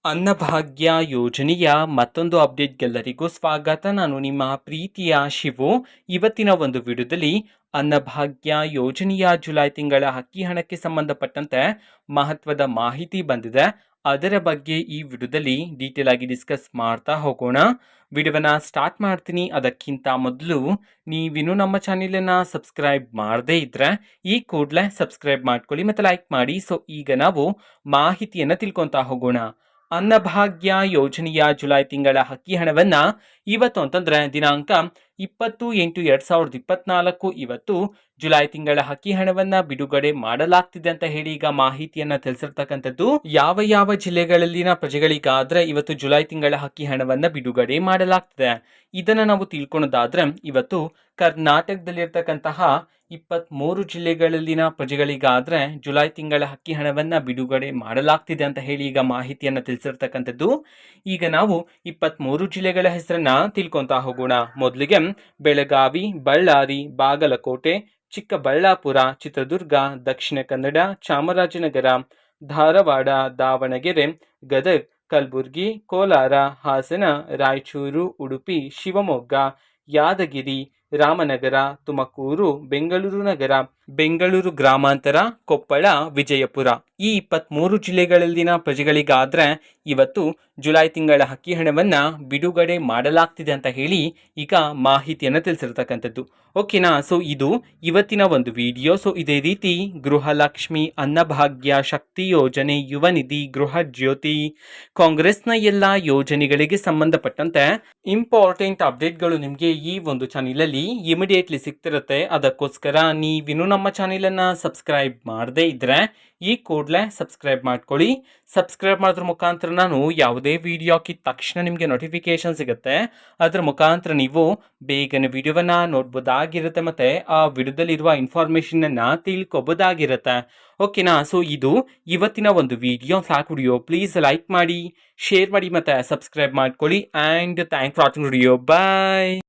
ಅನ್ನಭಾಗ್ಯ ಯೋಜನೆಯ ಮತ್ತೊಂದು ಅಪ್ಡೇಟ್ಗೆಲ್ಲರಿಗೂ ಸ್ವಾಗತ. ನಾನು ನಿಮ್ಮ ಪ್ರೀತಿಯ ಶಿವು. ಇವತ್ತಿನ ಒಂದು ವಿಡಿಯೋದಲ್ಲಿ ಅನ್ನಭಾಗ್ಯ ಯೋಜನೆಯ ಜುಲೈ ತಿಂಗಳ ಅಕ್ಕಿ ಹಣಕ್ಕೆ ಸಂಬಂಧಪಟ್ಟಂತೆ ಮಹತ್ವದ ಮಾಹಿತಿ ಬಂದಿದೆ. ಅದರ ಬಗ್ಗೆ ಈ ವಿಡಿಯೋದಲ್ಲಿ ಡೀಟೇಲ್ ಆಗಿ ಡಿಸ್ಕಸ್ ಮಾಡ್ತಾ ಹೋಗೋಣ. ವಿಡಿಯೋವನ್ನ ಸ್ಟಾರ್ಟ್ ಮಾಡ್ತೀನಿ. ಅದಕ್ಕಿಂತ ಮೊದಲು ನೀವಿನ್ನೂ ನಮ್ಮ ಚಾನೆಲನ್ನು ಸಬ್ಸ್ಕ್ರೈಬ್ ಮಾಡದೇ ಇದ್ರೆ ಈ ಕೂಡಲೇ ಸಬ್ಸ್ಕ್ರೈಬ್ ಮಾಡ್ಕೊಳ್ಳಿ ಮತ್ತು ಲೈಕ್ ಮಾಡಿ. ಸೊ ಈಗ ನಾವು ಮಾಹಿತಿಯನ್ನು ತಿಳ್ಕೊತಾ ಹೋಗೋಣ. ಅನ್ನಭಾಗ್ಯ ಯೋಜನೆಯ ಜುಲೈ ತಿಂಗಳ ಅಕ್ಕಿ ಹಣವನ್ನು ಇವತ್ತು ಅಂತಂದ್ರೆ ದಿನಾಂಕ 20/8/2024 ಇವತ್ತು ಜುಲೈ ತಿಂಗಳ ಅಕ್ಕಿ ಹಣವನ್ನ ಬಿಡುಗಡೆ ಮಾಡಲಾಗ್ತಿದೆ ಅಂತ ಹೇಳಿ ಈಗ ಮಾಹಿತಿಯನ್ನ ತಿಳಿಸಿರ್ತಕ್ಕಂಥದ್ದು. ಯಾವ ಯಾವ ಜಿಲ್ಲೆಗಳಲ್ಲಿನ ಪ್ರಜೆಗಳಿಗಾದ್ರೆ ಇವತ್ತು ಜುಲೈ ತಿಂಗಳ ಅಕ್ಕಿ ಹಣವನ್ನ ಬಿಡುಗಡೆ ಮಾಡಲಾಗ್ತಿದೆ ಇದನ್ನ ನಾವು ತಿಳ್ಕೊಳೋದಾದ್ರೆ ಇವತ್ತು ಕರ್ನಾಟಕದಲ್ಲಿರ್ತಕ್ಕಂತಹ 23 ಜಿಲ್ಲೆಗಳಲ್ಲಿನ ಪ್ರಜೆಗಳಿಗಾದ್ರೆ ಜುಲೈ ತಿಂಗಳ ಅಕ್ಕಿ ಹಣವನ್ನ ಬಿಡುಗಡೆ ಮಾಡಲಾಗ್ತಿದೆ ಅಂತ ಹೇಳಿ ಈಗ ಮಾಹಿತಿಯನ್ನ ತಿಳಿಸಿರ್ತಕ್ಕಂಥದ್ದು. ಈಗ ನಾವು 23 ಜಿಲ್ಲೆಗಳ ಹೆಸರನ್ನ ತಿಳ್ಕೊಂತಾ ಹೋಗೋಣ. ಮೊದಲಿಗೆ ಬೆಳಗಾವಿ, ಬಳ್ಳಾರಿ, ಬಾಗಲಕೋಟೆ, ಚಿಕ್ಕಬಳ್ಳಾಪುರ, ಚಿತ್ರದುರ್ಗ, ದಕ್ಷಿಣ ಕನ್ನಡ, ಚಾಮರಾಜನಗರ, ಧಾರವಾಡ, ದಾವಣಗೆರೆ, ಗದಗ, ಕಲಬುರಗಿ, ಕೋಲಾರ, ಹಾಸನ, ರಾಯಚೂರು, ಉಡುಪಿ, ಶಿವಮೊಗ್ಗ, ಯಾದಗಿರಿ, ರಾಮನಗರ, ತುಮಕೂರು, ಬೆಂಗಳೂರು ನಗರ, ಬೆಂಗಳೂರು ಗ್ರಾಮಾಂತರ, ಕೊಪ್ಪಳ, ವಿಜಯಪುರ ಈ 23 ಜಿಲ್ಲೆಗಳಲ್ಲಿನ ಪ್ರಜೆಗಳಿಗಾದ್ರೆ ಇವತ್ತು ಜುಲೈ ತಿಂಗಳ ಅಕ್ಕಿ ಹಣವನ್ನ ಬಿಡುಗಡೆ ಮಾಡಲಾಗ್ತಿದೆ ಅಂತ ಹೇಳಿ ಈಗ ಮಾಹಿತಿಯನ್ನು ತಿಳಿಸಿರ್ತಕ್ಕಂಥದ್ದು. ಓಕೆನಾ. ಸೊ ಇದು ಇವತ್ತಿನ ಒಂದು ವಿಡಿಯೋ. ಸೊ ಇದೇ ರೀತಿ ಗೃಹಲಕ್ಷ್ಮಿ, ಅನ್ನಭಾಗ್ಯ, ಶಕ್ತಿ ಯೋಜನೆ, ಯುವ ನಿಧಿ, ಗೃಹ ಜ್ಯೋತಿ, ಕಾಂಗ್ರೆಸ್ನ ಎಲ್ಲ ಯೋಜನೆಗಳಿಗೆ ಸಂಬಂಧಪಟ್ಟಂತೆ ಇಂಪಾರ್ಟೆಂಟ್ ಅಪ್ಡೇಟ್ಗಳು ನಿಮಗೆ ಈ ಒಂದು ಚಾನೆಲಲ್ಲಿ ಇಮಿಡಿಯೇಟ್ಲಿ ಸಿಗ್ತಿರುತ್ತೆ. ಅದಕ್ಕೋಸ್ಕರ ನೀವಿನ್ನೂ ನಮ್ಮ ಚಾನೆಲನ್ನು ಸಬ್ಸ್ಕ್ರೈಬ್ ಮಾಡದೇ ಇದ್ರೆ ಈ ಕೂಡಲೇ ಸಬ್ಸ್ಕ್ರೈಬ್ ಮಾಡ್ಕೊಳ್ಳಿ. ಸಬ್ಸ್ಕ್ರೈಬ್ ಮಾಡೋದ್ರ ಮುಖಾಂತರ ನಾನು ಯಾವುದೇ ವಿಡಿಯೋ ಹಾಕಿದ ತಕ್ಷಣ ನಿಮಗೆ ನೋಟಿಫಿಕೇಶನ್ ಸಿಗುತ್ತೆ. ಅದರ ಮುಖಾಂತರ ನೀವು ಬೇಗನೆ ವಿಡಿಯೋವನ್ನ ನೋಡ್ಬೋದಾಗಿರುತ್ತೆ ಮತ್ತು ಆ ವಿಡಿಯೋದಲ್ಲಿರುವ ಇನ್ಫಾರ್ಮೇಷನನ್ನು ತಿಳ್ಕೊಬೋದಾಗಿರುತ್ತೆ. ಓಕೆನಾ. ಸೊ ಇದು ಇವತ್ತಿನ ಒಂದು ವಿಡಿಯೋ. ಸಾಕು ವಿಡಿಯೋ ಪ್ಲೀಸ್ ಲೈಕ್ ಮಾಡಿ, ಶೇರ್ ಮಾಡಿ ಮತ್ತು ಸಬ್ಸ್ಕ್ರೈಬ್ ಮಾಡ್ಕೊಳ್ಳಿ. And thank for watching video. Bye.